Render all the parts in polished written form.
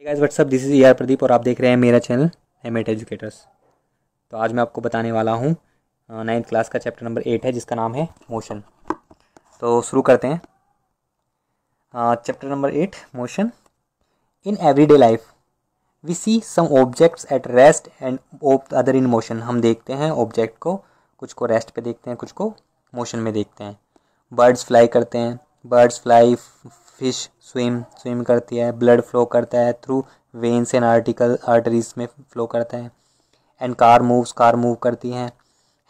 Guys what's up, this is ER Pradeep और आप देख रहे हैं मेरा चैनल एमेट एजुकेटर्स। तो आज मैं आपको बताने वाला हूँ 9th क्लास का चैप्टर नंबर 8 है जिसका नाम है मोशन। तो शुरू करते हैं। Chapter number 8 motion. In everyday life we see some objects at rest and other in motion. हम देखते हैं ऑब्जेक्ट को, कुछ को रेस्ट पे देखते हैं, कुछ को मोशन में देखते हैं। बर्ड्स फ्लाई करते हैं, बर्ड्स फ्लाई, फिश स्विम करती है, ब्लड फ्लो करता है थ्रू वेन्स एंड आर्टरीज में फ्लो करता है। एंड कार मूव करती हैं।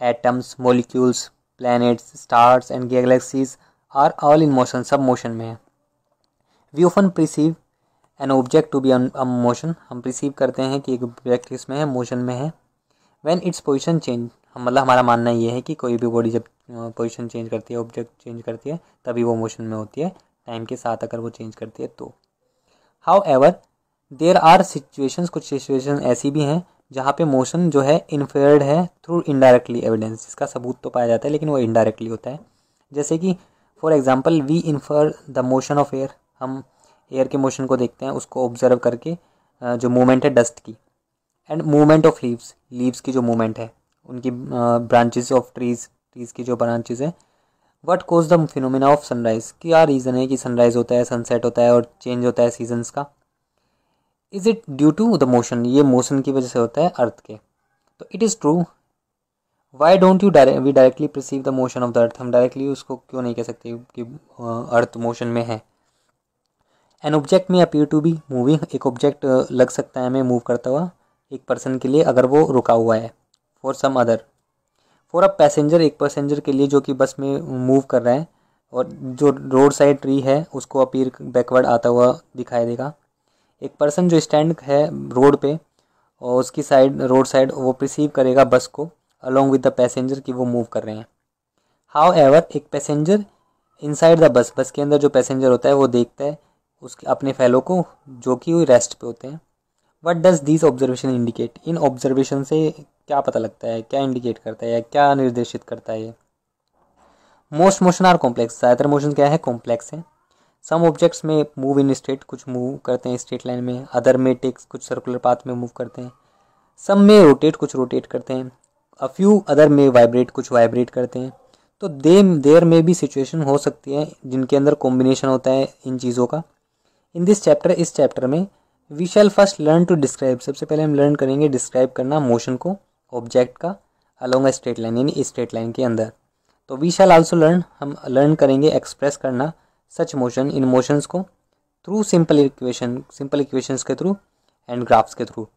Atoms, molecules, planets, stars and galaxies are all in motion, सब मोशन में है। We often perceive an object to be motion, हम प्रिसीव करते हैं कि एक ऑब्जेक्ट इसमें है, मोशन में है। व्हेन इट्स पोजीशन चेंज, मतलब हमारा मानना ये है कि कोई भी बॉडी जब पोजीशन चेंज करती है, ऑब्जेक्ट चेंज करती है, तभी वो मोशन में होती है। टाइम के साथ अगर वो चेंज करती है तो। However there are situations, कुछ सिचुएशन ऐसी भी हैं जहाँ पे मोशन जो है इन्फेयर्ड है थ्रू इनडायरेक्टली एविडेंस। इसका सबूत तो पाया जाता है लेकिन वो इनडायरेक्टली होता है। जैसे कि for example we infer the motion of air, हम एयर के मोशन को देखते हैं, उसको ऑब्जर्व करके जो मूवमेंट है डस्ट की। एंड मूवमेंट ऑफ लीव्स की जो मूवमेंट है, उनकी ब्रांचेस ऑफ ट्रीज की जो ब्रांचेस है। What cause the phenomena of sunrise, क्या रीज़न है कि सनराइज होता है, सनसेट होता है और चेंज होता है सीजन्स का। Is it due to the motion, ये मोशन की वजह से होता है अर्थ के। तो it is true. Why don't we directly perceive the motion of the earth, हम डायरेक्टली उसको क्यों नहीं कह सकते कि अर्थ मोशन में है। एन ऑब्जेक्ट में अपीयर टू बी मूविंग, एक ऑब्जेक्ट लग सकता है हमें मूव करता हुआ एक पर्सन के लिए अगर वो रुका हुआ है। For some other, for a passenger, एक पैसेंजर के लिए जो कि बस में मूव कर रहा है और जो रोड साइड ट्री है उसको अपीयर बैकवर्ड आता हुआ दिखाई देगा। एक पर्सन जो स्टैंड है रोड पे और उसकी साइड, रोड साइड, वो रिसीव करेगा बस को अलॉन्ग विद द पैसेंजर कि वो मूव कर रहे हैं। हाउ एवर, एक पैसेंजर इनसाइड द बस के अंदर जो पैसेंजर होता है वो देखता है उसके अपने फेलो को जो कि रेस्ट पे होते हैं। What does this observation indicate, in observation से क्या पता लगता है, क्या इंडिकेट करता है या क्या निर्देशित करता है ये। मोस्ट मोशन आर कॉम्प्लेक्स, ज़्यादातर मोशन क्या है, कॉम्प्लेक्स है। सम ऑब्जेक्ट्स में मूव इन स्ट्रेट, कुछ मूव करते हैं स्ट्रेट लाइन में। अदर में टेक्स, कुछ सर्कुलर पाथ में मूव करते हैं। सम में रोटेट, कुछ रोटेट करते हैं। अ फ्यू अदर में वाइब्रेट, कुछ वाइब्रेट करते हैं। तो देर में भी सिचुएशन हो सकती है जिनके अंदर कॉम्बिनेशन होता है इन चीज़ों का। इन दिस चैप्टर, इस चैप्टर में we shall first learn to describe, सबसे पहले हम लर्न करेंगे डिस्क्राइब करना मोशन को, ऑब्जेक्ट का, अलोंग अ स्ट्रेट लाइन, यानी स्ट्रेट लाइन के अंदर। तो वी शैल आल्सो लर्न, हम लर्न करेंगे एक्सप्रेस करना सच मोशन, इन मोशंस को थ्रू सिंपल इक्वेशंस के थ्रू एंड ग्राफ्स के through.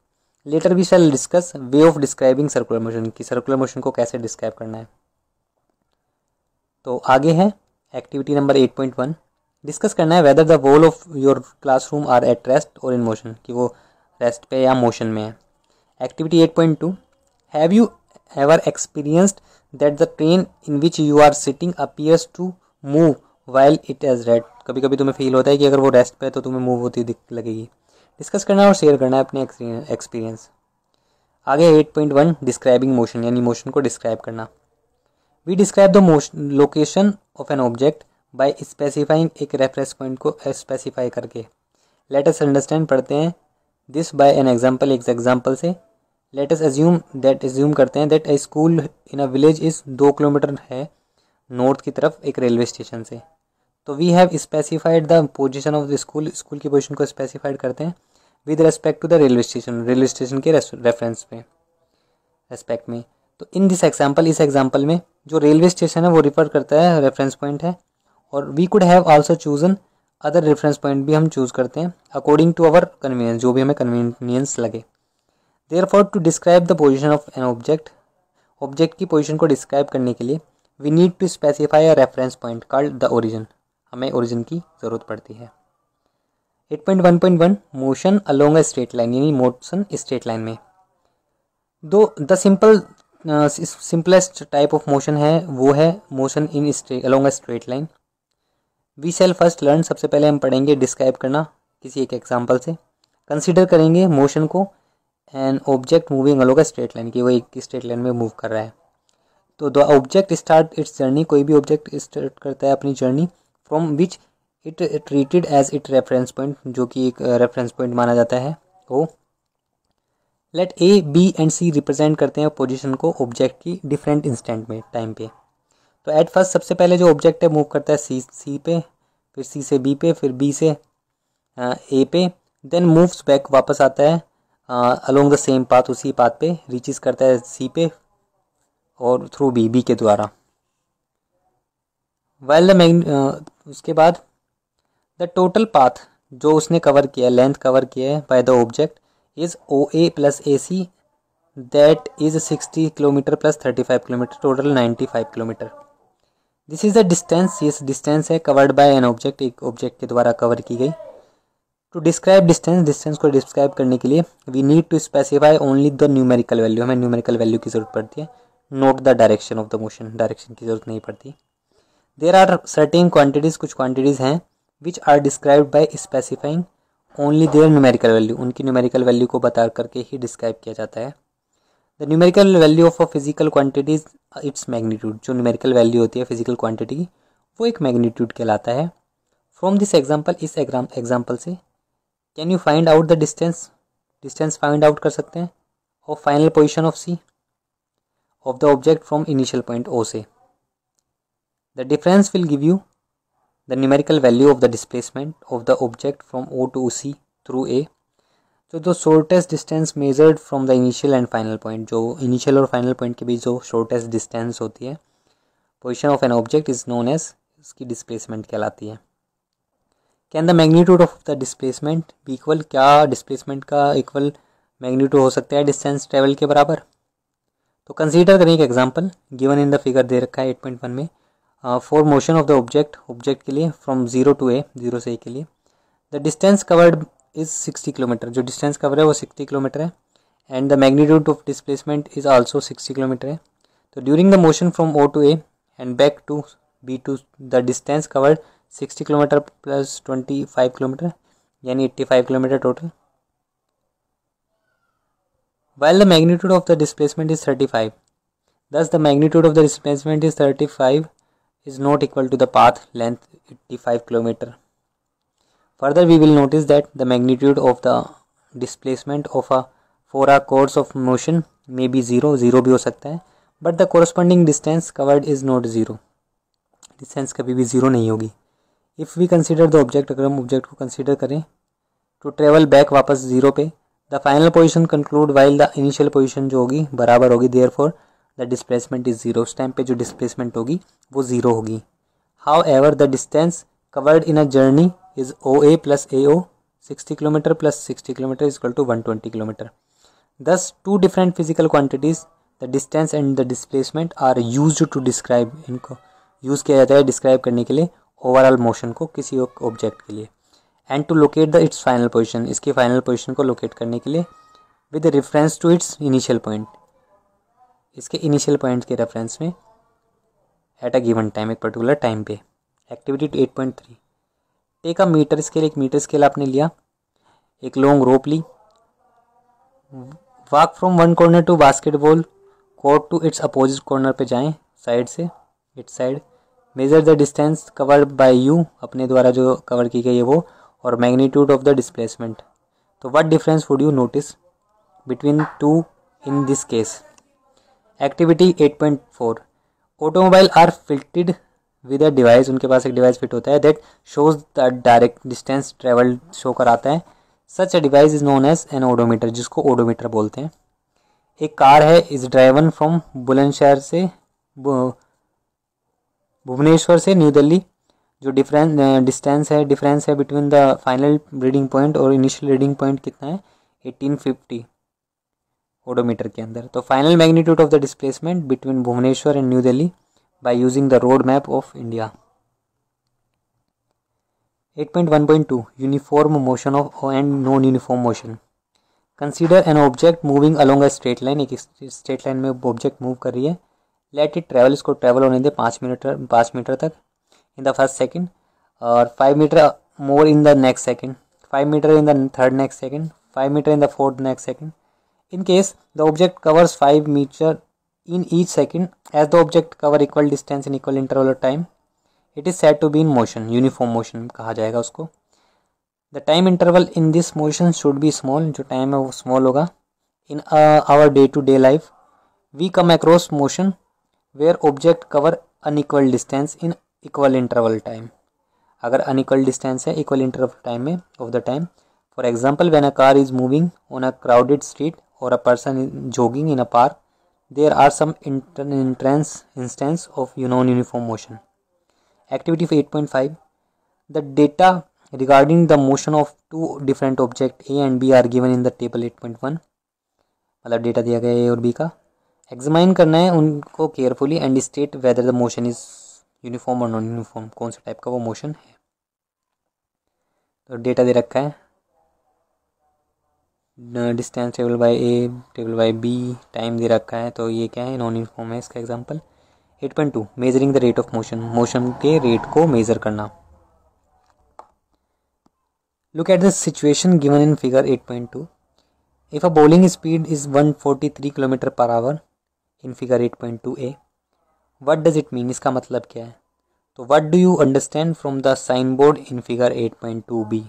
Later we shall discuss way of describing circular motion, की सर्कुलर मोशन को कैसे डिस्क्राइब करना है। तो आगे है एक्टिविटी नंबर 8.1, डिस्कस करना है whether the wall of your classroom are at rest और इन मोशन, कि वो रेस्ट पे या मोशन में है। Activity 8.2, have you ever experienced that the train in which you are sitting appears to move while it is rest, कभी कभी तुम्हें फील होता है कि अगर वो रेस्ट पे है तो तुम्हें मूव होती लगेगी। डिस्कस करना और शेयर करना है अपने एक्सपीरियंस। आगे 8.1, डिस्क्राइबिंग मोशन, यानी मोशन को डिस्क्राइब करना। We describe the motion location of an object by specifying, एक रेफरेंस पॉइंट को स्पेसिफाई करके। लेट अस अंडरस्टैंड, पढ़ते हैं दिस बाय एन एग्जाम्पल, एक एग्जाम्पल से। लेट अस एज्यूम करते हैं that a school in a village is 2 kilometre है नॉर्थ की तरफ एक रेलवे स्टेशन से। तो we have specified the position of the school, school की पोजीशन को स्पेसिफाइड करते हैं with respect to the railway station के रेफरेंस पे, रेस्पेक्ट में। तो इन दिस एग्जाम्पल, इस एग्जाम्पल में जो रेलवे स्टेशन है वो रिफर करता है, रेफरेंस पॉइंट है। और we could have also chosen other reference point भी हम चूज़ करते हैं अकॉर्डिंग टू अवर कन्वीनियंस, जो भी हमें कन्वीनियंस लगे। Therefore to describe the position of an object की पोजीशन को डिस्क्राइब करने के लिए we need to specify a reference point called the origin, हमें ओरिजिन की ज़रूरत पड़ती है। 8.1.1, motion along a straight line, यानी मोशन स्ट्रेट लाइन में। Though the simplest type of motion है वो है motion in along a straight line. We shall first learn, सबसे पहले हम पढ़ेंगे डिस्क्राइब करना किसी एक एग्जाम्पल से। कंसिडर करेंगे मोशन को N object moving along a straight line, कि वो एक स्ट्रेट लाइन में मूव कर रहा है। तो the object start its journey, कोई भी ऑब्जेक्ट स्टार्ट करता है अपनी journey from which it treated as it reference point, जो कि एक रेफरेंस पॉइंट माना जाता है O. Let A B and C represent करते हैं पोजीशन को ऑब्जेक्ट की डिफरेंट इंस्टेंट में टाइम पे। तो एट फर्स्ट सबसे पहले जो ऑब्जेक्ट है मूव करता है सी पे, फिर सी से बी पे, फिर बी से ए पे, देन मूव्स बैक वापस आता है अलोंग द सेम पाथ, उसी पाथ पे रीचेस करता है सी पे और थ्रू बी के द्वारा। वाइल द उसके बाद द टोटल पाथ जो उसने कवर किया है, लेंथ कवर किया है by the object is O A plus A C, that is 60 kilometre plus 35 kilometre, total 95 kilometre. This is the distance, ये डिस्टेंस है कवर्ड बाय एन ऑब्जेक्ट, एक object के द्वारा कवर की गई। टू डिस्क्राइब डिस्टेंस, डिस्टेंस को describe करने के लिए we need to specify only the numerical value, हमें न्यूमेरिकल वैल्यू की जरूरत पड़ती है, not the direction of the motion, direction की जरूरत नहीं पड़ती। देयर आर सर्टेन क्वांटिटीज, कुछ क्वांटिटीज हैं which are described by specifying only their numerical value, उनकी न्यूमेरिकल वैल्यू को बता करके ही डिस्क्राइब किया जाता है। The numerical value of a physical quantity is its magnitude, जो न्यूमेरिकल वैल्यू होती है फिजिकल क्वांटिटी की वो एक मैग्नीट्यूड कहलाता है। फ्रॉम दिस एग्जाम्पल, इस एग्जाम्पल से can you find out the distance, distance find out कर सकते हैं of final position of C of the object from initial point O से। The difference will give you the numerical value of the displacement of the object from O to C through A. तो shortest distance measured from the initial and final point, जो initial और final point के बीच जो shortest distance होती है position of an object is known as, इसकी displacement कहलाती है। Can the magnitude of the displacement be equal, क्या डिस्प्लेसमेंट का इक्वल मैग्नीट्यूड हो सकता है डिस्टेंस ट्रेवल के बराबर? तो कंसीडर करें एक example given in the figure दे रखा है 8.1 में, for motion of the object, object के लिए फ्रॉम 0 टू ए, 0 से ए के लिए the distance covered is 60 kilometre, जो डिस्टेंस कवर है वो 60 किलोमीटर है, and the magnitude of displacement is also 60 kilometre है। तो during the motion from O to A and back to B to the distance covered 60 kilometre plus 25 kilometre, यानी 85 kilometre total. While the magnitude of the displacement is 35, thus the magnitude of the displacement is 35 is not equal to the path length 85 kilometer. Further, we will notice that the magnitude of the displacement of a 4-hour course of motion may be 0, 0 भी हो सकता है, but the corresponding distance covered is not 0. Distance कभी भी 0 नहीं होगी. If we consider the object, अगर हम object को consider करें to travel back वापस 0 पे, the final position conclude while the initial position जो होगी बराबर होगी, therefore the displacement is 0. उस टाइम पे जो displacement होगी वो 0 होगी. However, the distance covered in a journey is OA plus AO, 60 km plus 60 km is equal to 120 km. Thus, two different physical quantities, the distance and the displacement, are used to describe, इनको use किया जाता है describe करने के लिए overall motion को किसी object के लिए, and to locate the its final position, इसकी फाइनल पोजीशन को लोकेट करने के लिए with reference to its initial point, इसके इनिशियल पॉइंट के रेफरेंस में एट अ गिवन टाइम, एक पर्टिकुलर टाइम पे. Activity 8.3, take a metre scale, एक मीटर स्केल आपने लिया, एक लॉन्ग रोप ली, walk from one corner to basketball court to its opposite corner पे जाएं, साइड से it's side, measure the distance covered by you, अपने द्वारा जो कवर की गई है वो, और मैग्नीट्यूड ऑफ द डिस्प्लेसमेंट. तो what difference would you notice between two in this case. Activity 8.4, automobile are fitted with a device, उनके पास एक डिवाइस फिट होता है that shows the direct distance travelled show कराता है. Such a device is known as an odometer, जिसको odometer बोलते हैं. एक कार है, इज ड्राइवन फ्रॉम बुलंदशहर से भुवनेश्वर से न्यू दिल्ली, जो डिस्टेंस है between the final reading point और इनिशियल रीडिंग पॉइंट कितना है 1850 ओडोमीटर के अंदर. तो final magnitude of the displacement between Bhubaneswar and new Delhi by using the road map of India. 8.1.2, uniform motion of and non uniform motion. Consider an object moving along a straight line, एक straight line में object move कर रही है. Let it travel, इसको travel होने दे 5 metre तक in the first second, और 5 metre more in the next second, 5 metre in the third next second, 5 metre in the fourth next second. In case the object covers 5 meter in each second, as the object cover equal distance in equal interval of time, it is said to be in motion, uniform motion कहा जाएगा उसको। The time interval in this motion should be small, जो time है वो small होगा। In our day to day life we come across motion where object cover unequal distance in equal interval time. अगर unequal distance है equal interval time में of the time, for example when a car is moving on a crowded street और a person is jogging in a park, there are some instance of non uniform motion. Activity 8.5, the data regarding the motion of two different object A and B are given in the table 8.1। मतलब data दिया गया A और B का, examine करना है उनको carefully and state whether the motion is uniform और non uniform, कौन सा टाइप का वो मोशन है। तो डेटा दे रखा है, distance table by A, table by B, time दे रखा है, तो ये क्या है, नॉन यूनिफॉर्म है इसका example. 8.2, measuring the rate of motion, motion के रेट को मेजर करना। Look at the situation given in figure 8.2. If a bowling speed is 143 km per hour in figure 8.2a, what does it mean? इसका मतलब क्या है? तो what do you understand from the signboard in figure 8.2b?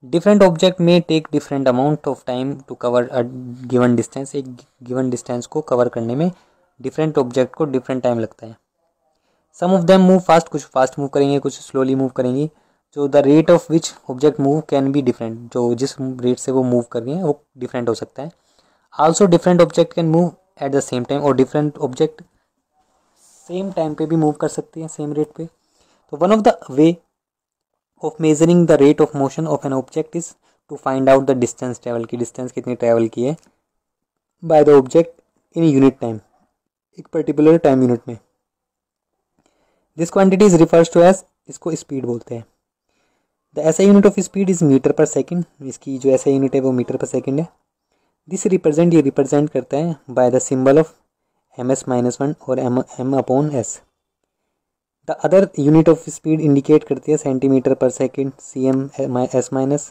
Different object may take different amount of time to cover a given distance. एक given distance को cover करने में different object को different time लगता है। Some of them move fast, कुछ fast move करेंगे, कुछ slowly move करेंगी। जो the rate of which object move can be different, जो जिस रेट से वो मूव कर रही है वो डिफरेंट हो सकता है। Also different object can move at the same time, और डिफरेंट ऑब्जेक्ट सेम टाइम पे भी मूव कर सकती हैं, सेम रेट पे। तो one of the way of measuring the rate of motion of an object is to find out the distance travel की, distance कितनी ट्रेवल की है by the object in unit time, एक पर्टिकुलर टाइम यूनिट में। This quantity is refers to as, इसको speed बोलते हैं। The SI unit of speed is metre per second, इसकी जो एसआई यूनिट है वो मीटर पर सेकेंड है। दिस रिप्रेजेंट, ये रिप्रेजेंट करता है by the symbol of ms-1 और m/s। The other unit of speed indicate करती है centimetre per second cm/s-,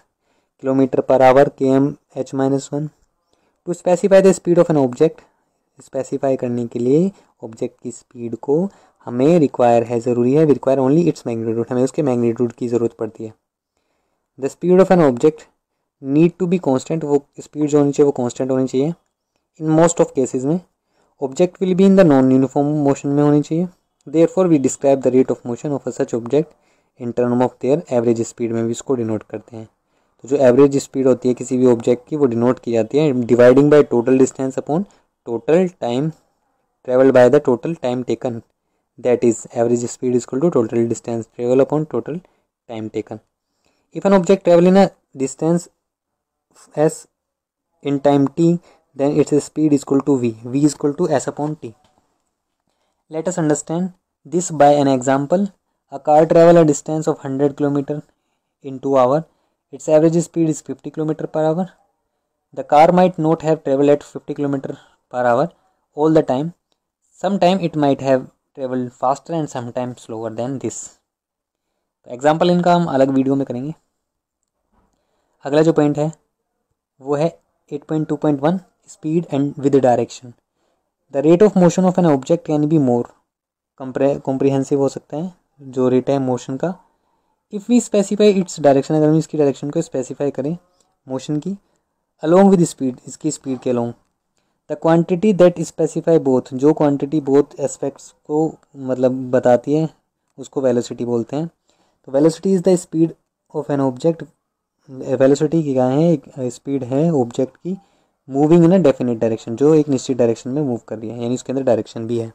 kilometre per hour km/h-1। To specify the speed of an object, specify करने के लिए object की स्पीड को हमें रिक्वायर है, ज़रूरी है, रिक्वायर ओनली इट्स मैग्नीट्यूड, हमें उसके मैग्नीट्यूड की ज़रूरत पड़ती है। The speed of an object need to be constant, वो स्पीड जो होनी चाहिए वो कांस्टेंट होनी चाहिए। इन मोस्ट ऑफ केसेस में object will be in the non uniform motion में होनी चाहिए। Therefore we describe the rate of motion of such object in term of their average speed में भी इसको डिनोट करते हैं। तो जो एवरेज स्पीड होती है किसी भी ऑब्जेक्ट की वो डिनोट की जाती है dividing by total distance upon total time travelled by the total time taken, that is average speed is equal to total distance travel upon total time taken. If an object travel in a distance s in time t, then its speed is equal to v is equal to s upon t. Let us understand this by an example. A car travel a distance of 100 km in 2 hours. Its average speed is 50 km per hour. The car might not have traveled at 50 km per hour all the time. Sometime it might have travel faster and sometime slower then this. Example इनका हम अलग video में करेंगे। अगला जो point है वो है 8.2.1 speed and with direction. The rate of motion of an object can be more comprehensive हो सकता है, जो रेट है मोशन का। If we specify its direction, अगर हम इसकी डायरेक्शन को स्पेसिफाई करें मोशन की अलोंग विद स्पीड, इसकी स्पीड के along. The quantity that specify both, जो क्वांटिटी बोथ एस्पेक्ट्स को मतलब बताती है उसको वेलोसिटी बोलते हैं। तो velocity is the speed of an object, velocity क्या है, एक स्पीड है ऑब्जेक्ट की moving in a definite direction, जो एक निश्चित डायरेक्शन में मूव कर रही है, यानी उसके अंदर डायरेक्शन भी है।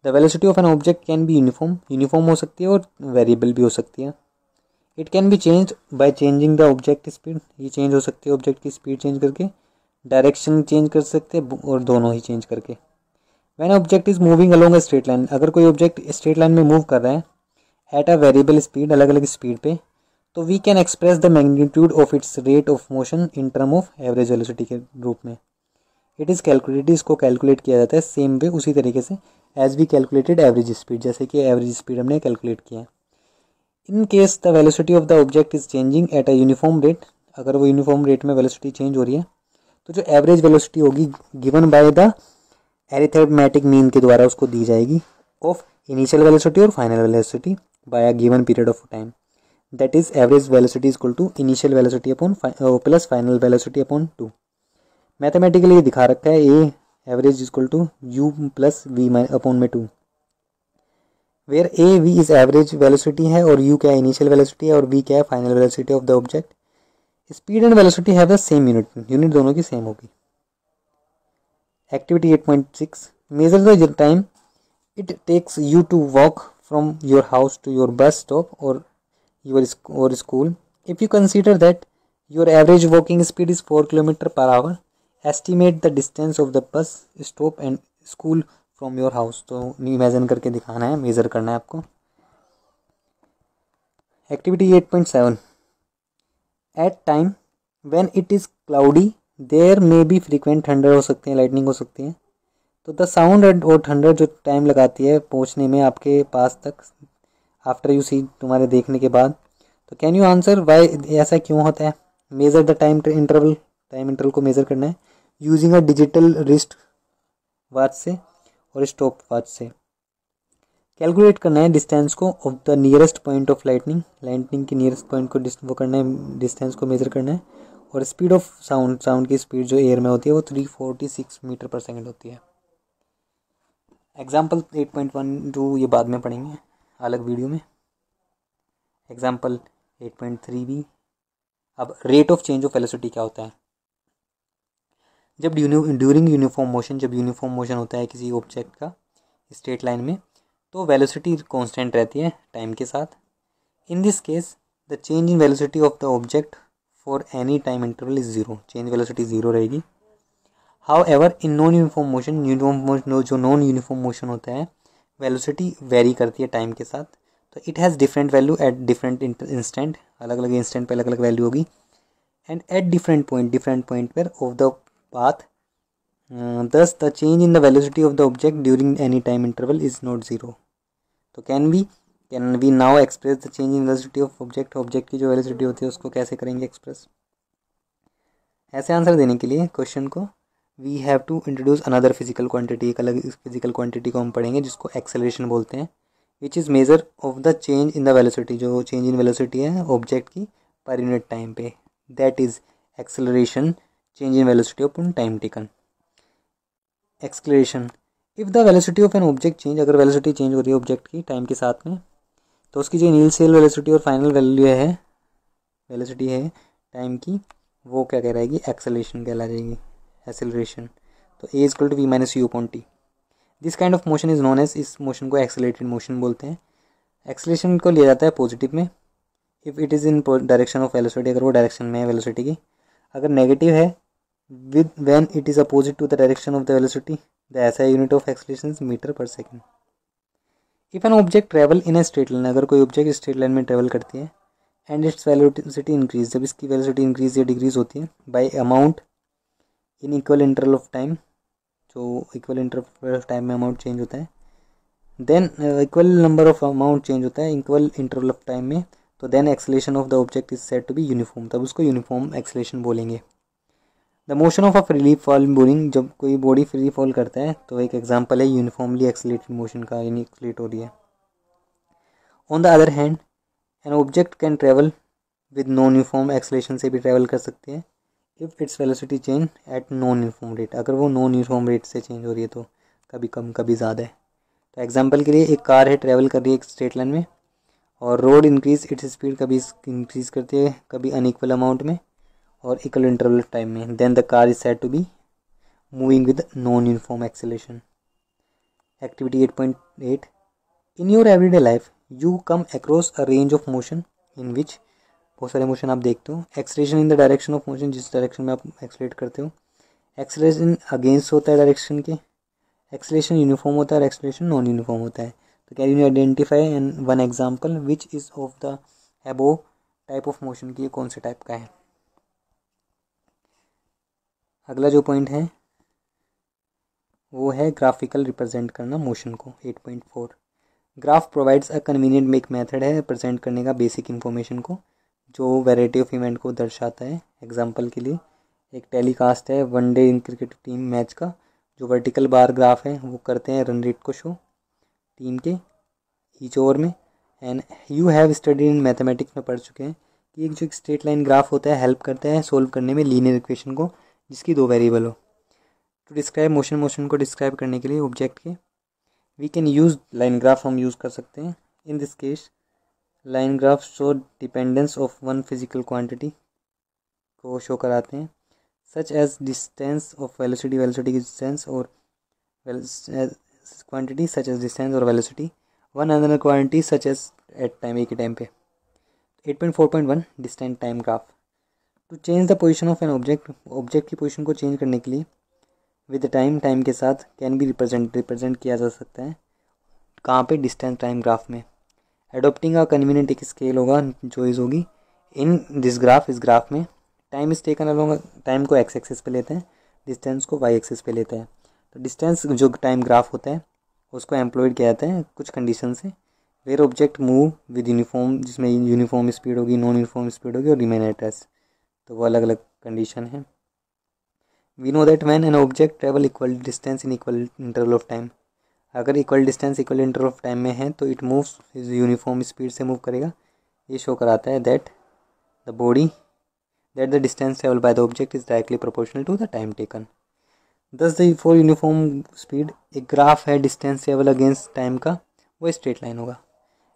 The velocity of an object can be uniform हो सकती है और वेरिएबल भी हो सकती है। It can be change by changing the object speed, ये चेंज हो सकती है ऑब्जेक्ट की स्पीड चेंज करके, डायरेक्शन चेंज कर सकते हैं और दोनों ही चेंज करके। When object is moving along a straight line, अगर कोई ऑब्जेक्ट स्ट्रेट लाइन में मूव कर रहा है एट अ वेरिएबल स्पीड, अलग अलग स्पीड पे, तो we can express the magnitude of its rate of motion in term of average velocity के रूप में। इट इज़ कैलकुलेटेड, इसको कैलकुलेट किया जाता है सेम वे, उसी तरीके से as we calculated average speed, जैसे कि एवरेज स्पीड हमने कैलकुलेट किया। In case the velocity of the object is changing at a uniform rate, अगर वो यूनिफॉर्म रेट में वेलोसिटी चेंज हो रही है तो जो एवरेज वेलोसिटी होगी given by the arithmetic mean के द्वारा उसको दी जाएगी। of initial velocity or final velocity by a given period of time. That is, average velocity is equal to initial velocity upon plus final velocity upon 2. Mathematically ये दिखा रखा है a average equal to u plus v upon में 2, where a v is average velocity है और you क्या initial velocity है और वी क्या है final velocity of the object. Speed and velocity have the same unit दोनों की सेम होगी. Activity 8.6 measure the time it takes you to walk from your house to your bus stop और your school. If you consider that your average walking speed is 4 kilometre per hour, estimate the distance of the bus stop and school from your house. तो imagine करके दिखाना है, major करना है आपको. Activity 8.7 at time when it is cloudy there may be frequent thunder हो सकते हैं, लाइटनिंग हो सकती है. तो द साउंड और थंडर जो टाइम लगाती है पहुंचने में आपके पास तक आफ्टर यू सी, तुम्हारे देखने के बाद. तो कैन यू आंसर वाई ऐसा क्यों होता है. मेजर द टाइम इंटरवल को मेजर करना है using a digital wrist watch से और स्टॉप वॉच से. कैलकुलेट करना है डिस्टेंस को of the nearest point of lightning की नियरेस्ट पॉइंट को वो करना है, डिस्टेंस को मेजर करना है. और स्पीड ऑफ साउंड की स्पीड जो एयर में होती है वो 346 मीटर पर सेकंड होती है. एग्जाम्पल 8.12 ये बाद में पढ़ेंगे अलग वीडियो में. एग्जाम्पल 8.3 भी. अब rate of change of velocity क्या होता है. जब ड्यूरिंग यूनिफॉर्म मोशन, जब यूनिफॉर्म मोशन होता है किसी ऑब्जेक्ट का स्ट्रेट लाइन में, तो वेलोसिटी कांस्टेंट रहती है टाइम के साथ. इन this case the change in velocity of the object for any time interval is 0. Change velocity 0 रहेगी. How ever in non uniform motion, जो नॉन यूनिफॉर्म मोशन होता है वेलोसिटी वेरी करती है टाइम के साथ. तो it has different value at different instant, अलग अलग इंस्टेंट पे अलग अलग वैल्यू होगी. एंड एट डिफरेंट पॉइंट पर of the path. Thus, the change in the velocity of the object during any time interval is not 0. तो can we now express the change in velocity of object की जो velocity होती है उसको कैसे करेंगे express. ऐसे आंसर देने के लिए क्वेश्चन को we have to introduce another physical quantity. एक अलग फिजिकल क्वांटिटी को हम पढ़ेंगे जिसको एक्सेलरेशन बोलते हैं, which is measure of the change in the velocity. जो change in velocity है ऑब्जेक्ट की पर यूनिट टाइम पे, that is acceleration, change in velocity upon time taken. Acceleration, if the velocity of an object change, अगर velocity change हो रही है object की time के साथ में, तो उसकी जो इनिशियल वेलोसिटी और फाइनल वेलोसिटी है टाइम की, वो क्या कहलाएगी, एक्सेलरेशन कहलाएगी, एक्सेलरेशन. तो a equal to v minus u upon t. This kind of motion is known as, इस मोशन को एक्सेलरेटेड मोशन बोलते हैं. एक्सेलरेशन को लिया जाता है पॉजिटिव में if it is in direction of velocity, अगर वो डायरेक्शन में है वेलोसिटी की. अगर नेगेटिव है with when it is opposite to the direction of the velocity, the SI unit of acceleration is meter per second. If an object travel in a straight line, अगर कोई object straight line में travel करती है and its velocity increase, जब इसकी velocity increase या decrease होती है by amount in equal interval of time, जो इक्वल इंटरवल ऑफ टाइम में अमाउंट चेंज होता है, then equal number of amount change होता है इक्वल इंटरवल ऑफ टाइम में, तो then acceleration of the object is said to be uniform, तब उसको यूनिफॉर्म एक्सेलरेशन बोलेंगे. The motion of a free fall boring, जब कोई बॉडी फ्री फॉल करता है तो एक एग्जांपल है यूनिफॉर्मली एक्सेलरेटेड मोशन का, यानी एक्सेलरेट हो रही है. On the other hand N object can travel with non uniform acceleration, से भी ट्रेवल कर सकती है if its velocity change at non uniform rate, अगर वो नॉन यूनिफॉर्म रेट से चेंज हो रही है तो कभी कम कभी ज़्यादा है. तो एग्जाम्पल के लिए एक कार है, ट्रेवल कर रही है एक स्ट्रेट लाइन में और रोड इंक्रीज इट्स स्पीड, कभी इंक्रीज करती है कभी अनइक्वल अमाउंट में और इक्वल इंटरवल टाइम में, then the car is said to be moving with non uniform acceleration. Activity 8.8 in your everyday life you come across a range of motion in which, बहुत सारे motion आप देखते हो. Acceleration in the direction of motion, जिस direction में आप accelerate करते हो. एक्सेलरेशन अगेंस्ट होता है डायरेक्शन के. एक्सेलरेशन यूनिफॉर्म होता है और एक्सेलरेशन नॉन यूनिफॉर्म होता है. तो can you identify and one example which is of the above type of motion की, कौन से टाइप का है. अगला जो पॉइंट है वो है ग्राफिकल रिप्रेजेंट करना मोशन को. 8.4 ग्राफ प्रोवाइड्स अ कन्वीनियंट एक मेथड है प्रेजेंट करने का बेसिक इन्फॉर्मेशन को, जो वैरायटी ऑफ इवेंट को दर्शाता है. एग्जांपल के लिए एक टेलीकास्ट है one day in cricket team match का, जो वर्टिकल बार ग्राफ है वो करते हैं रन रेट को शो. 3 के ईच ओवर में। And you have studied in mathematics में पढ़ चुके हैं कि एक जो स्ट्रेट लाइन ग्राफ होता है हेल्प करता है सोल्व करने में लीनियर इक्वेशन को जिसकी 2 वेरिएबल हो। टू डिस्क्राइब मोशन को डिस्क्राइब करने के लिए ऑब्जेक्ट के we can use line graph हम यूज़ कर सकते हैं। In this case line graph show dependence of one physical quantity को शो कराते हैं, such as distance of velocity की डिस्टेंस और क्वांटिटी सच एज डिस्टेंस और velocity one another quantity such as at time, एक ही टाइम पे। 8.4.1 distance time graph. To change the position of an object की पोजीशन को चेंज करने के लिए विद टाइम के साथ कैन बी रिप्रेजेंट किया जा सकता है। कहाँ पे? डिस्टेंस टाइम ग्राफ में। एडोप्टिंग अ कन्वीनियंट एक स्केल होगा, चॉइस होगी। इन दिस ग्राफ, इस ग्राफ में time is taken along, time को एक्स एक्सिस पे लेते हैं, डिस्टेंस को वाई एक्सिस पे लेते हैं। तो डिस्टेंस जो टाइम ग्राफ होता है उसको एम्प्लॉयड किया जाता है कुछ कंडीशन से, where object move with uniform, जिसमें यूनिफॉर्म स्पीड होगी, नॉन यूनिफॉर्म स्पीड होगी और रिमेन एट रेस्ट। तो वो अलग अलग कंडीशन है। We know that when an object travel equal distance in equal interval of time, अगर equal distance equal interval of time में है तो इट मूव्स यूनिफॉर्म स्पीड से मूव करेगा। ये शो कराता है that the distance travel by the object is directly proportional to the time taken. Thus the for uniform speed एक graph है डिस्टेंस ट्रेवल अगेंस्ट टाइम का, वो स्ट्रेट लाइन होगा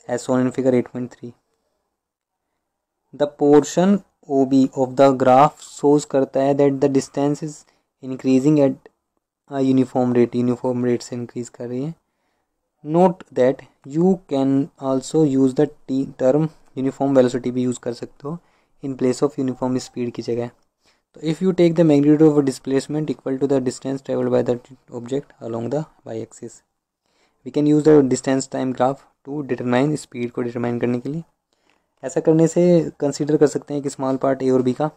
as shown in figure 8.3। The portion O B of the graph shows करता है that the distance is increasing at uniform rate से increase कर रही है। Note that you can also use the term uniform velocity भी use कर सकते हो in place of uniform speed की जगह। तो if you take the magnitude of displacement equal to the distance travelled by the object along the y axis, we can use the distance time graph to determine speed को determine करने के लिए। ऐसा करने से कंसीडर कर सकते हैं कि स्मॉल पार्ट ए और बी का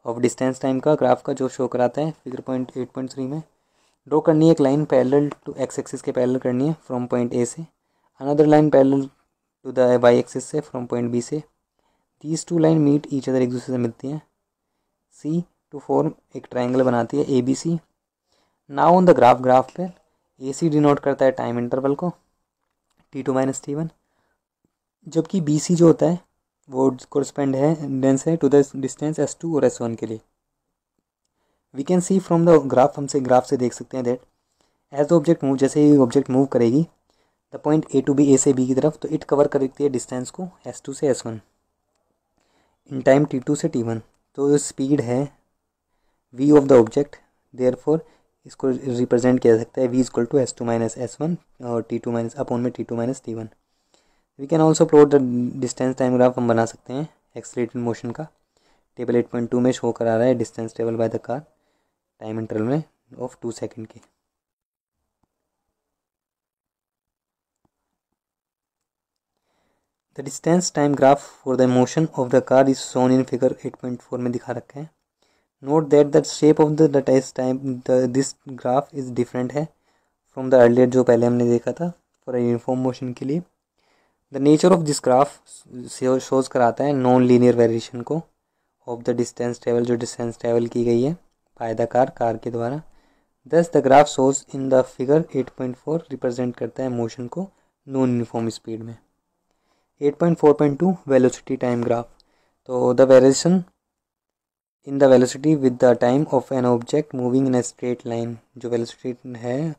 ऑफ डिस्टेंस टाइम का ग्राफ का जो शो कराता है फिगर 8.3 में। ड्रॉ करनी है एक line parallel to x axis के पैरेलल करनी है फ्रॉम पॉइंट ए से, another line parallel to the y axis से फ्रॉम पॉइंट बी से। These two line meet each other, एक दूसरे से मिलती हैं। सी टू फॉर्म एक ट्राइंगल बनाती है A B C. Now on the graph पे ए सी डिनोट करता है टाइम इंटरवल को T2 माइनस T1, जबकि बी सी जो होता है वो कोरस्पेंड है टू द डिस्टेंस S2 और S1 के लिए। We can see from the graph, हमसे ग्राफ से देख सकते हैं that as the object move, जैसे ही ऑब्जेक्ट मूव करेगी the point A to B, A से बी की तरफ, तो इट कवर करती है डिस्टेंस को S2 से S1 इन टाइम T2 से T1। तो स्पीड है v of the object, therefore इसको रिप्रेजेंट किया जा सकता है v equal to S2 minus S1 और T2 माइनस अपॉन में T2 minus T1। We can also plot the distance time graph हम बना सकते हैं एक्सेलरेटेड मोशन का। टेबल 8.2 में शो करा रहा है distance travel by the car time interval में ऑफ 2 सेकेंड के। The distance time graph for the motion of the car is shown in figure 8.4 में दिखा रखा है। Note that the shape of the test time this graph is different है from the earlier जो पहले हमने देखा था फॉर यूनिफॉर्म मोशन के लिए। The nature of this graph shows कराता है नॉन लीनियर वेरिएशन को ऑफ द डिस्टेंस ट्रेवल, जो डिस्टेंस ट्रेवल की गई है बाय द कार के द्वारा। दस the graph shows in the figure 8.4 represent करता है मोशन को नॉन यूनिफॉर्म स्पीड में। 8.4.2 वेलोसिटी टाइम ग्राफ। तो the variation in the velocity with the time of an object moving in a straight line, जो velocity है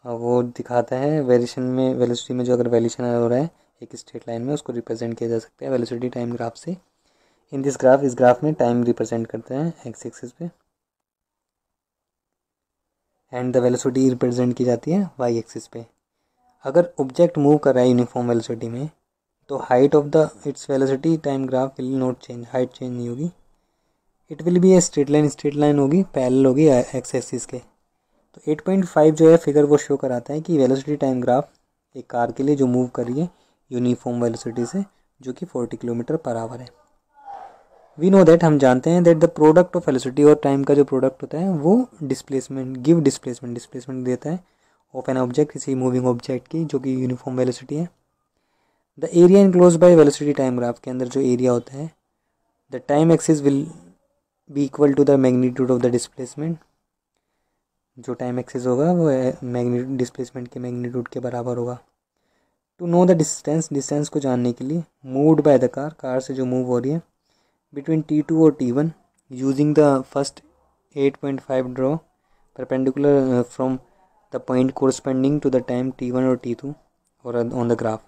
वो दिखाता है वेरिएशन में, वेलोसिटी में जो अगर वेरिएशन हो रहा है एक स्ट्रेट लाइन में उसको रिप्रेजेंट किया जा सकता है वेलोसिटी टाइम ग्राफ से। इन दिस ग्राफ, इस ग्राफ में टाइम रिप्रेजेंट करते हैं एक्स एक्सिस पे एंड द वेलोसिटी रिप्रेजेंट की जाती है वाई एक्सिस पे। अगर ऑब्जेक्ट मूव कर रहा है यूनिफॉर्म वेलोसिटी में तो height of the its velocity time graph will not change, height change नहीं होगी। It will be a straight line होगी, पैरेलल होगी एक्स एक्सिस के। तो 8.5 जो है फिगर वो शो कराता है कि वेलोसिटी टाइम ग्राफ एक कार के लिए जो मूव कर रही है यूनिफॉर्म वेलोसिटी से, जो कि 40 किलोमीटर पर आवर है। वी नो दैट, हम जानते हैं that the product of velocity और टाइम का जो प्रोडक्ट होता है वो डिस्प्लेसमेंट देता है ऑफ एन ऑब्जेक्ट, किसी मूविंग ऑब्जेक्ट की जो कि यूनिफॉर्म वेलोसिटी है। The area enclose by velocity time graph के अंदर जो एरिया होता है the time axis will be equal to the magnitude of the displacement. जो टाइम एक्सेस होगा वो मैग्नीट्यूड डिस्प्लेसमेंट के मैग्नीट्यूड के बराबर होगा। To know the distance, distance को जानने के लिए, moved by the car, car से जो मूव हो रही है, बिटवीन T2 और T1 using the first 8.5 draw perpendicular from the point corresponding to the time T1 और T2 और ऑन द ग्राफ।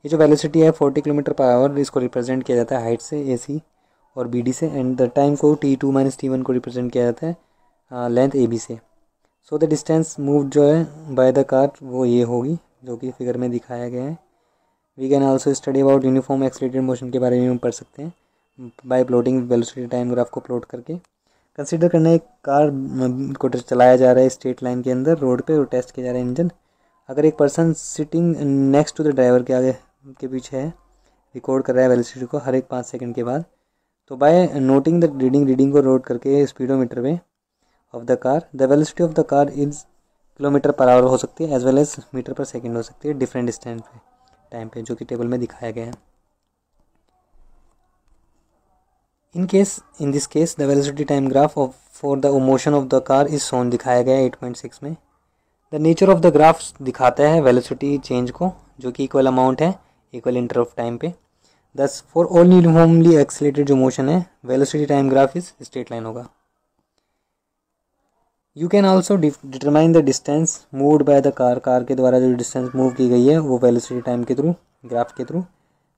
ये जो वेलोसिटी है 40 किलोमीटर पर आवर, इसको रिप्रेजेंट किया जाता है हाइट से AC और BD से, एंड द टाइम को T2 माइनस T1 को रिप्रेजेंट किया जाता है लेंथ AB से। सो द डिस्टेंस मूव जो है बाय द कार वो ये होगी जो कि फिगर में दिखाया गया है। We can also study about uniform accelerated motion के बारे में पढ़ सकते हैं by plotting velocity time graph को प्लॉट करके। कंसीडर करना एक कार को चलाया जा रहा है स्ट्रेट लाइन के अंदर रोड पे और टेस्ट किया जा रहा है इंजन। अगर एक person sitting next to the driver के आगे के पीछे है, रिकॉर्ड कर रहा है वेलोसिटी को हर एक 5 सेकंड के बाद, तो बाय नोटिंग द रीडिंग को नोट करके स्पीडोमीटर में of the car, the velocity of the car is kilometre per our हो सकती है एज वेल एज मीटर पर सेकंड हो सकती है डिफरेंट डिस्टेंस पे टाइम पे, जो कि टेबल में दिखाया गया है। In this case the velocity time graph of for the motion of the car is shown, दिखाया गया है 8.6 में। The nature of the graph दिखाता है वेलोसिटी चेंज को, जो कि इक्वल अमाउंट है इक्वल इंटर ऑफ टाइम पे। Thus for all uniformly accelerated जो मोशन है velocity time graph is straight line होगा। You can also determine the distance moved by the car, car के द्वारा जो डिस्टेंस मूव की गई है वो वेलोसिटी टाइम के थ्रू, ग्राफ के थ्रू।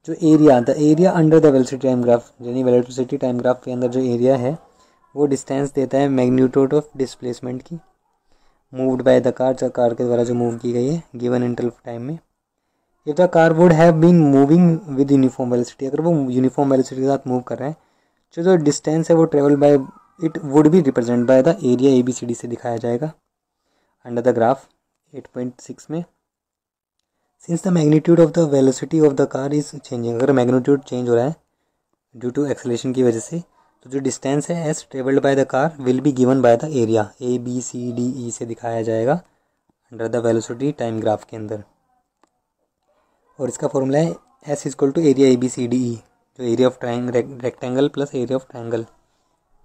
जो area, the area under the velocity time graph, यानी वेलोसिटी टाइम ग्राफ के अंदर जो एरिया है वो डिस्टेंस देता है मैग्नीट्यूड ऑफ डिस्प्लेसमेंट की moved by the car, car के द्वारा जो मूव की गई है गिवन इंटरवल ऑफ टाइम में। If the car would have been moving with uniform velocity, अगर वो यूनिफॉर्म वेलोसिटी के साथ मूव कर रहे हैं, जो डिस्टेंस है वो travel by it would be represent by the area ABCD से दिखाया जाएगा अंडर द ग्राफ 8.6 में। Since the magnitude of the velocity of the car is changing, अगर मैग्नीट्यूड चेंज हो रहा है ड्यू टू एक्सेलरेशन की वजह से, तो जो डिस्टेंस है as travelled by the car will be given by the area ABCDE से दिखाया जाएगा under the velocity time graph के अंदर। और इसका फॉर्मूला है S equal to area ABCDE, जो area of rectangle plus area of triangle,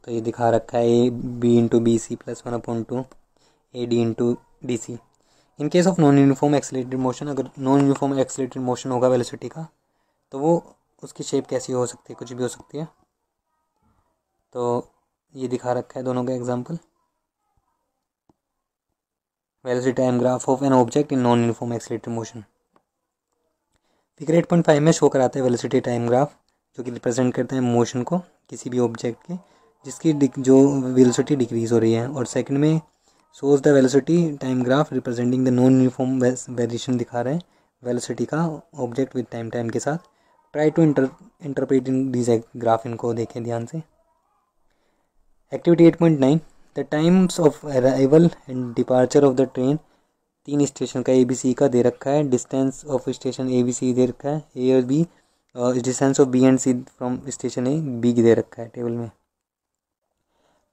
तो ये दिखा रखा है AB into BC plus 1/2 AD into DC। In case of non uniform accelerated motion, अगर नॉन यूनिफॉर्म एक्सीलरेटेड मोशन होगा velocity का, तो वो उसकी शेप कैसी हो सकती है, कुछ भी हो सकती है। तो ये दिखा रखा है दोनों का example, velocity time graph of an object in non uniform accelerated motion. Figure 8.5 में शो कराता है वेलोसिटी टाइम ग्राफ, जो कि रिप्रेजेंट करता है मोशन को किसी भी ऑब्जेक्ट के जिसकी जो वेलोसिटी डिक्रीज हो रही है। और सेकंड में shows the velocity time graph representing the non uniform variation दिखा रहे हैं वेलोसिटी का ऑब्जेक्ट विद टाइम के साथ। Try to interpret in these graph, इनको देखें ध्यान से। Activity 8.9, the times of arrival and departure of the train, 3 station का ABC का दे रखा है, डिस्टेंस ऑफ स्टेशन ABC दे रखा है A और B, और distance of B and C from station A B दे रखा है टेबल में।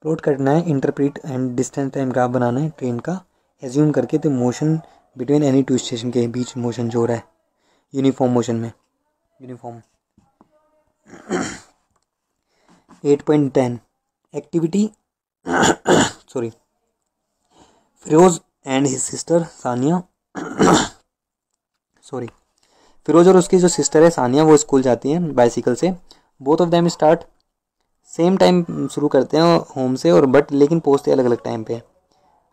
प्लॉट करना है, interpret and distance time graph बनाना है ट्रेन का, एज्यूम करके तो मोशन बिटवीन एनी 2 स्टेशन के बीच मोशन जो हो रहा है यूनिफॉर्म मोशन में, uniform. 8.10 activity sorry, Firoz and his sister Sania sorry, Firoz और उसकी जो सिस्टर है सानिया वो स्कूल जाती हैं बाइसिकल से। Both of them start same time शुरू करते हैं होम से, और बट लेकिन पहुँचते अलग अलग टाइम पे।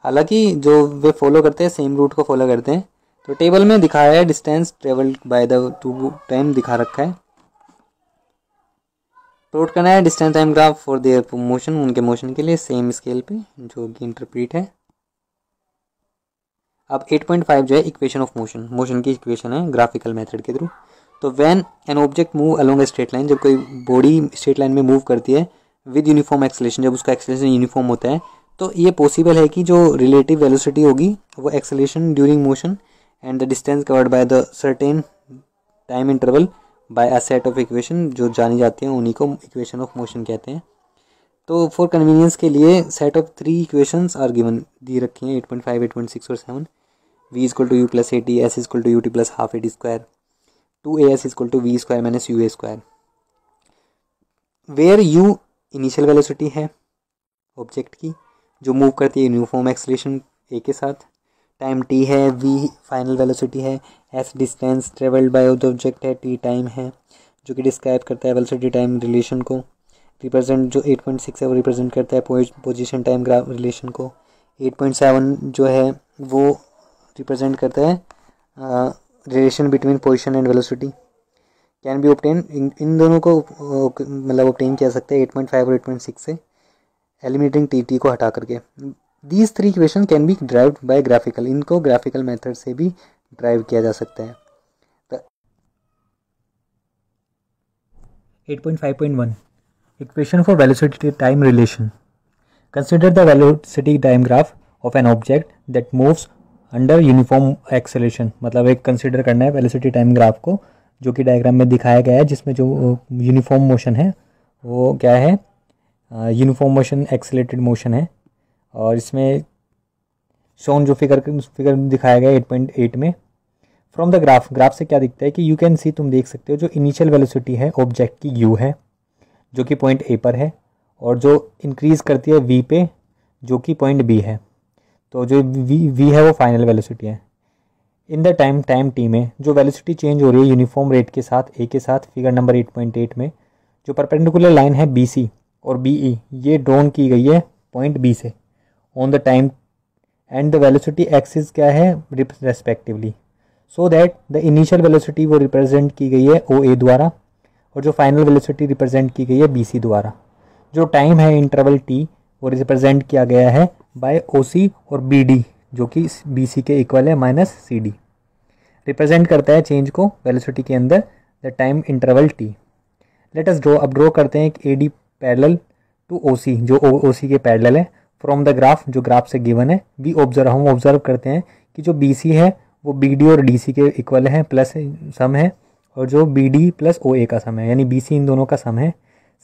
हालांकि जो वे फॉलो करते हैं सेम रूट को फॉलो करते हैं। तो टेबल में दिखाया है distance travelled by the 2 time दिखा रखा है। प्लॉट करना है distance time graph for their motion, उनके मोशन के लिए सेम स्केल पे, जो कि इंटरप्रीट है। अब 8.5 जो है इक्वेशन ऑफ मोशन, मोशन की इक्वेशन है ग्राफिकल मेथड के थ्रू। तो when an object move along a straight line, जब कोई बॉडी स्ट्रेट लाइन में मूव करती है विद यूनिफॉर्म एक्सेलरेशन, जब उसका एक्सेलरेशन यूनिफॉर्म होता है, तो ये पॉसिबल है कि जो रिलेटिव वेलोसिटी होगी वो acceleration during motion and the distance covered by the certain time interval by a set of equation, जो जानी जाती हैं उन्हीं को इक्वेशन ऑफ मोशन कहते हैं। तो फॉर कन्वीनियंस के लिए set of 3 equations are given, दी रखी हैं 8.5, 8.6 और 7। V equal to u plus AT, S equal to UT plus half AT square, 2AS equal to V square minus UA square. Where U initial velocity है object की जो move करती है uniform acceleration ए के साथ, टाइम टी है, we final velocity है, S distance travelled by the object है, टी टाइम है जो कि डिस्क्राइब करता है वेलोसिटी टाइम रिलेशन को, रिप्रेजेंट जो 8.6 है वो रिप्रेजेंट करता है पोजीशन टाइम ग्राफ रिलेशन को, 8.7 जो है वो रिप्रेजेंट करता है relation between position and velocity. Can be obtain, इन दोनों को मतलब ऑब्टेन किया सकता है 8.5 और 8.6 से, एलिमिनेटिंग टी को हटा करके। These three equation can be derived by graphical, इनको ग्राफिकल मेथड से भी ड्राइव किया जा सकता है। 8.5.1 Equation for velocity time relation. Consider the velocity time graph of an object that moves under uniform acceleration. मतलब एक कंसिडर करना है velocity time graph को जो कि डायग्राम में दिखाया गया है, जिसमें जो यूनिफॉर्म मोशन है वो क्या है, यूनिफॉर्म मोशन एक्सेलरेटेड मोशन है। और इसमें शोन जो फिगर दिखाया गया है 8.8 में, फ्रॉम द ग्राफ से क्या दिखता है कि यू कैन सी, तुम देख सकते हो जो इनिशियल वेलोसिटी है ऑब्जेक्ट की यू है जो कि पॉइंट ए पर है, और जो इंक्रीज़ करती है वी पे जो कि पॉइंट बी है। तो जो वी है वो फाइनल वेलोसिटी है। इन द टाइम टी में जो वेलोसिटी चेंज हो रही है यूनिफॉर्म रेट के साथ ए के साथ, फिगर नंबर 8.8 में जो परपेंडिकुलर लाइन है बी सी और बी ई ये ड्रॉन की गई है पॉइंट बी से on the time, and the velocity axis क्या है respectively, so that the initial velocity वो रिप्रेजेंट की गई है ओ ए द्वारा और जो फाइनल वेलोसिटी रिप्रेजेंट की गई है बी सी द्वारा। जो टाइम है इंटरवल टी वो रिप्रेजेंट किया गया है बाय ओ सी और बी डी जो कि बी सी के इक्वल है माइनस सी डी, रिप्रेजेंट करता है चेंज को वेलोसिटी के अंदर the time interval t. Let us draw, अब ड्रॉ करते हैं एक A D parallel to O C जो ओ सी के पैरेलल है फ्रॉम द ग्राफ, जो ग्राफ से गिवन है। हम ऑब्जर्व करते हैं कि जो बी सी है वो बी डी और डी सी के इक्वल है, प्लस सम है, और जो बी डी प्लस ओ ए का सम है, यानी बी सी इन दोनों का सम है।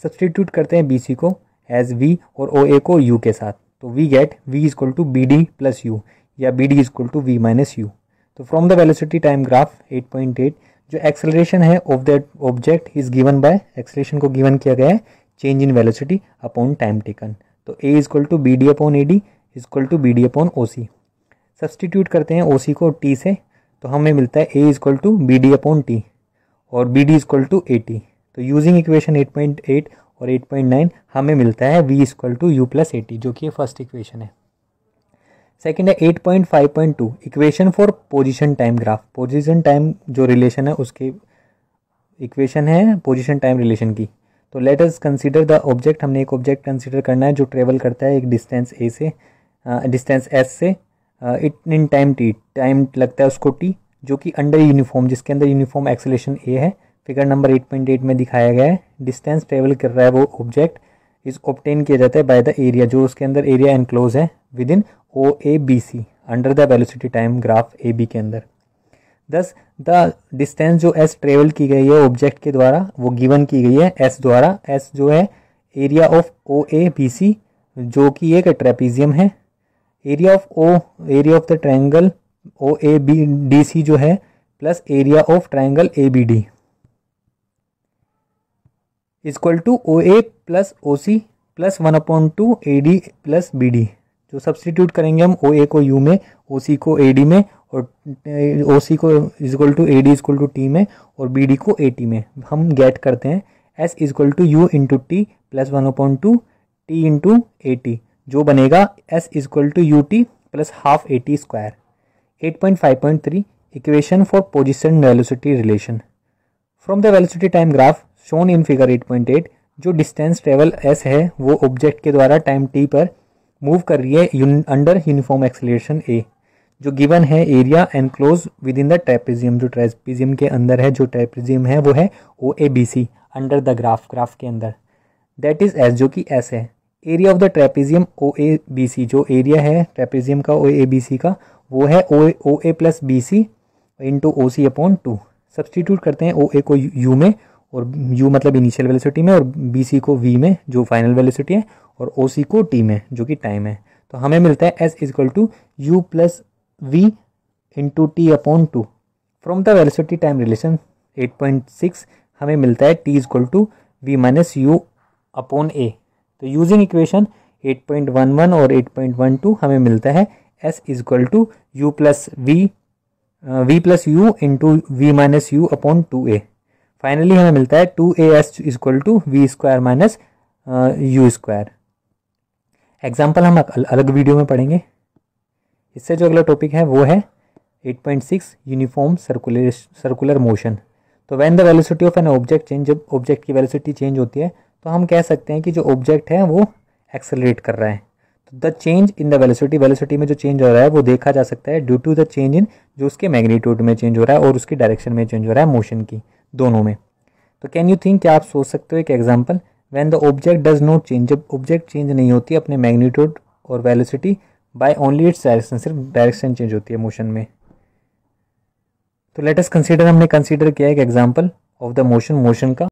सब्सटीट्यूट करते हैं बी सी को एज वी और ओ ए को यू के साथ, तो we get v is equal to B D plus u या B D is equal to v minus u. तो from the velocity time graph 8.8 जो एक्सेलरेशन है of that object is given by, acceleration को given किया गया है change in velocity upon time taken. तो a is equal to B D upon A D is equal to B D upon O C. Substitute करते हैं ओ C को T से, तो हमें मिलता है a is equal to B D upon t और B D is equal to a t. तो यूजिंग इक्वेशन 8.8 और 8.9 हमें मिलता है v equal to u plus a t, जो कि फर्स्ट इक्वेशन है। सेकेंड है 8.5.2 equation for position time graph. Position time जो रिलेशन है उसके इक्वेशन है पोजीशन टाइम रिलेशन की। तो let us consider the object, हमने एक ऑब्जेक्ट कंसीडर करना है जो ट्रेवल करता है एक डिस्टेंस ए से डिस्टेंस एस से इन टाइम टी, टाइम लगता है उसको टी, जो कि अंडर यूनिफॉर्म, जिसके अंदर यूनिफॉर्म एक्सेलरेशन ए है, फिगर नंबर 8.8 में दिखाया गया है। डिस्टेंस ट्रेवल कर रहा है वो ऑब्जेक्ट इज ऑब्टेन किया जाता है बाय द एरिया, जो उसके अंदर एरिया एनक्लोज है within O A B C under the velocity time graph A B के अंदर। दस द डिस्टेंस जो एस ट्रेवल की गई है ऑब्जेक्ट के द्वारा वो गिवन की गई है एस द्वारा। एस जो है area of O A B C जो कि एक ट्रेपीजियम है, area of the triangle O A B D C जो है plus area of triangle A B D equal to O A plus O C plus 1/2 A D plus B D. जो substitute करेंगे हम ओ ए को you में, ओ C को A D में, और ओ सी को equal to A D equal to t में और बी डी को ए टी में, हम गेट करते हैं s equal to u into t plus 1/2 t into a t, जो बनेगा s equal to u t plus half a t square. 8.5.3 equation for position velocity relation. From the velocity time graph shown in figure 8.8 जो distance travel S है वो object के द्वारा time T पर move कर रही है अंडर यूनिफॉर्म एक्सेलरेशन ए, जो गिवन है area enclose within the trapezium, जो ट्रेपेजियम के अंदर है, जो ट्रेपेजियम है वो है O A B C under the graph के अंदर, दैट इज एस जो कि एस है। Area of the trapezium O A B C, जो एरिया है ट्रेपेजियम का ओ ए बी सी का वो है O A plus B C into O C upon 2। Substitute करते हैं ओ ए को यू में, और यू मतलब इनिशियल वेलोसिटी में, और बी सी को वी में जो फाइनल वेलोसिटी है, और ओ सी को टी में जो कि टाइम है। तो हमें मिलता है s equal to u plus v into t upon 2। From the velocity time relation 8.6 हमें मिलता है t equal to v minus u upon a. तो यूजिंग इक्वेशन 8.11 और 8.12 हमें मिलता है s is equal to u plus v plus u into v minus u upon 2a। Finally हमें मिलता है 2as is equal to v square minus u square. Example हम अलग वीडियो में पढ़ेंगे। इससे जो अगला टॉपिक है वो है 8.6 यूनिफॉर्म सर्कुलर मोशन। तो when the velocity of an object change, जब ऑब्जेक्ट की वेलोसिटी चेंज होती है तो हम कह सकते हैं कि जो ऑब्जेक्ट है वो एक्सेलरेट कर रहा है। तो the change in the velocity में जो चेंज हो रहा है वो देखा जा सकता है due to the change in, जो उसके मैग्नीट्यूड में चेंज हो रहा है और उसकी डायरेक्शन में चेंज हो रहा है, मोशन की दोनों में। तो कैन यू थिंक, क्या आप सोच सकते हो एक example, when the object does not change, जब ऑब्जेक्ट चेंज नहीं होती अपने मैग्नीट्यूड और velocity by only its direction, सिर्फ डायरेक्शन चेंज होती है मोशन में। तो लेट अस कंसीडर, हमने कंसीडर किया एक एग्जाम्पल ऑफ द मोशन का।